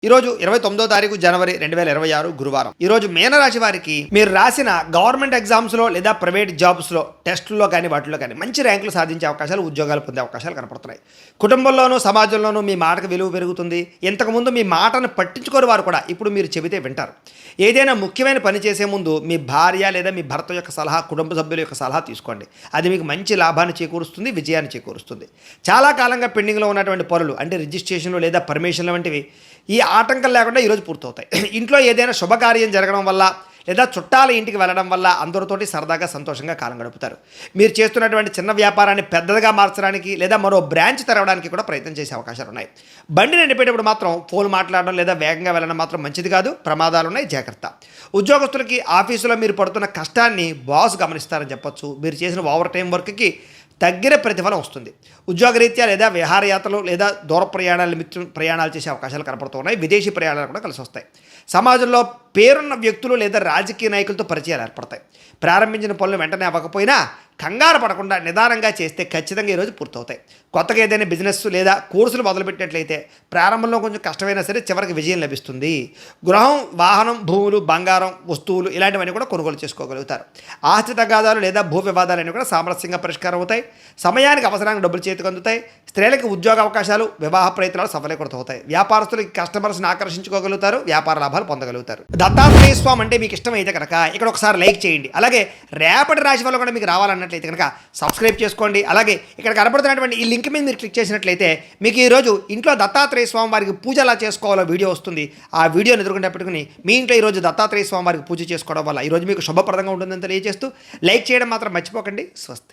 ఈరోజు 29వ తారీఖు జనవరి 2026 గురువారం. ఈరోజు మీనరాశి వారికి మీరు రాసిన గవర్నమెంట్ ఎగ్జామ్స్లో లేదా ప్రైవేట్ జాబ్స్లో టెస్టుల్లో కానీ వాటిలో కానీ మంచి ర్యాంకులు సాధించే అవకాశాలు, ఉద్యోగాలు పొందే అవకాశాలు కనపడుతున్నాయి. కుటుంబంలోనూ సమాజంలోనూ మీ మాటకు విలువ పెరుగుతుంది. ఇంతకుముందు మీ మాటను పట్టించుకోని వారు కూడా ఇప్పుడు మీరు చెబితే వింటారు. ఏదైనా ముఖ్యమైన పని చేసే ముందు మీ భార్య లేదా మీ భర్త యొక్క సలహా, కుటుంబ సభ్యుల యొక్క సలహా తీసుకోండి. అది మీకు మంచి లాభాన్ని చేకూరుస్తుంది, విజయాన్ని చేకూరుస్తుంది. చాలా కాలంగా పెండింగ్లో ఉన్నటువంటి పనులు అంటే రిజిస్ట్రేషన్లు లేదా పర్మిషన్లు వంటివి ఈ ఆటంకం లేకుండా ఈరోజు పూర్తవుతాయి. ఇంట్లో ఏదైనా శుభకార్యం జరగడం వల్ల లేదా చుట్టాల ఇంటికి వెళ్ళడం వల్ల అందరితోటి సరదాగా సంతోషంగా కాలం గడుపుతారు. మీరు చేస్తున్నటువంటి చిన్న వ్యాపారాన్ని పెద్దదిగా మార్చడానికి లేదా మరో బ్రాంచ్ తెరవడానికి కూడా ప్రయత్నం చేసే అవకాశాలు ఉన్నాయి. బండి నడిపేటప్పుడు మాత్రం ఫోన్ మాట్లాడడం లేదా వేగంగా వెళ్ళడం మాత్రం మంచిది కాదు. ప్రమాదాలు ఉన్నాయి, జాగ్రత్త. ఉద్యోగస్తులకి ఆఫీసులో మీరు పడుతున్న కష్టాన్ని బాస్ గమనిస్తారని చెప్పొచ్చు. మీరు చేసిన ఓవర్ టైం వర్క్కి తగ్గిన ప్రతిఫలం వస్తుంది. ఉద్యోగరీత్యా లేదా విహారయాత్రలు లేదా దూర ప్రయాణాలు చేసే అవకాశాలు కనపడుతున్నాయి. విదేశీ ప్రయాణాలు కూడా కలిసి వస్తాయి. సమాజంలో పేరున్న వ్యక్తులు లేదా రాజకీయ నాయకులతో పరిచయాలు ఏర్పడతాయి. ప్రారంభించిన పనులు వెంటనే అవ్వకపోయినా కంగారు పడకుండా నిదానంగా చేస్తే ఖచ్చితంగా ఈరోజు పూర్తవుతాయి. కొత్తగా ఏదైనా బిజినెస్ లేదా కోర్సులు మొదలుపెట్టినట్లయితే ప్రారంభంలో కొంచెం కష్టమైనా సరే చివరికి విజయం లభిస్తుంది. గృహం, వాహనం, భూములు, బంగారం, వస్తువులు ఇలాంటివన్నీ కూడా కొనుగోలు చేసుకోగలుగుతారు. ఆస్తి తగాదాలు లేదా భూ వివాదాలన్నీ కూడా సామరస్యంగా పరిష్కారం అవుతాయి. సమయానికి అవసరానికి డబ్బులు చేతికి అందుతాయి. స్త్రీలకు ఉద్యోగ అవకాశాలు, వివాహ ప్రయత్నాలు సఫలీకృతమవుతాయి. వ్యాపారస్తులకి కస్టమర్స్ని ఆకర్షించుకోగలుగుతారు, వ్యాపార లాభాలు పొందగలుగుతారు. దత్తాత్రేయ స్వామి అంటే మీకు ఇష్టమైతే కనుక ఇక్కడ ఒకసారి లైక్ చేయండి. అలాగే రేపటి రాశి వల్ల కూడా మీకు రావాలన్నట్లయితే కనుక సబ్స్క్రైబ్ చేసుకోండి. అలాగే ఇక్కడ కనబడుతున్నటువంటి ఈ లింక్ మీద మీరు క్లిక్ చేసినట్లయితే మీకు ఈరోజు ఇంట్లో దత్తాత్రేయ స్వామి వారికి పూజ ఎలా చేసుకోవాలో వీడియో వస్తుంది. ఆ వీడియోని ఎదురుకుంటే పెట్టుకుని మీ ఇంట్లో ఈరోజు దత్తాత్రేయ స్వామి వారికి పూజ చేసుకోవడం వల్ల ఈరోజు మీకు శుభప్రదంగా ఉంటుందని తెలియజేస్తూ లైక్ చేయడం మాత్రం మర్చిపోకండి. స్వస్తి.